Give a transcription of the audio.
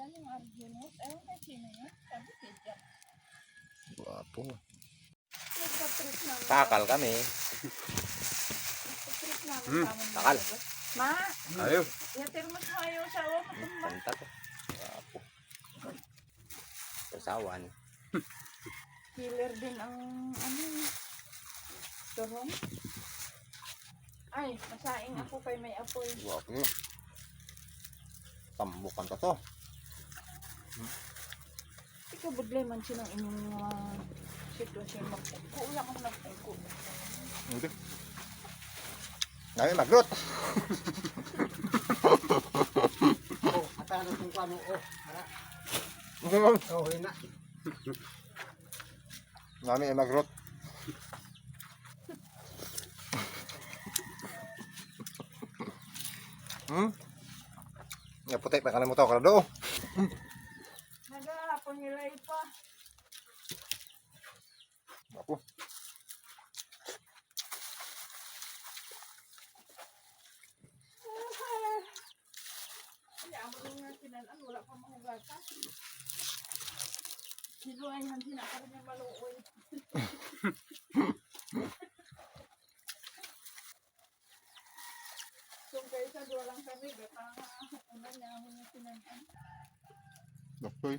Yan yung Arjunos. Ewan kay sino yun. Sabi siya. Guwapo. Nagpa-trip namin. Takal kami. Nagpa-trip namin kami. Takal. Ma! Ayaw. Yatir mo sa ayaw sa awa. Kanta to. Guwapo. Kasawan. Killer din ang ano. Turong. Ay, masaing ako kay may apoy. Guwapo yun. Tambukan ka to. Ikaw budlay man sinang inyong mga sitwasyon magpungko. Wala kang nagpungko. Hindi. Ngayon magrot. Oh, atano kung paano. Oh, hara. Oh, hina. Ngayon magrot. Nga puti pa ka na mo to. Karado. Nagahapon nilay pa. Ako. Kaya mo rin nga sinanan. Wala pa mahugata. Siluay han sinakaroon niya maluoy. Kung kayo sa duwalang kami, gata nga una niya ako niya sinanan. Okay.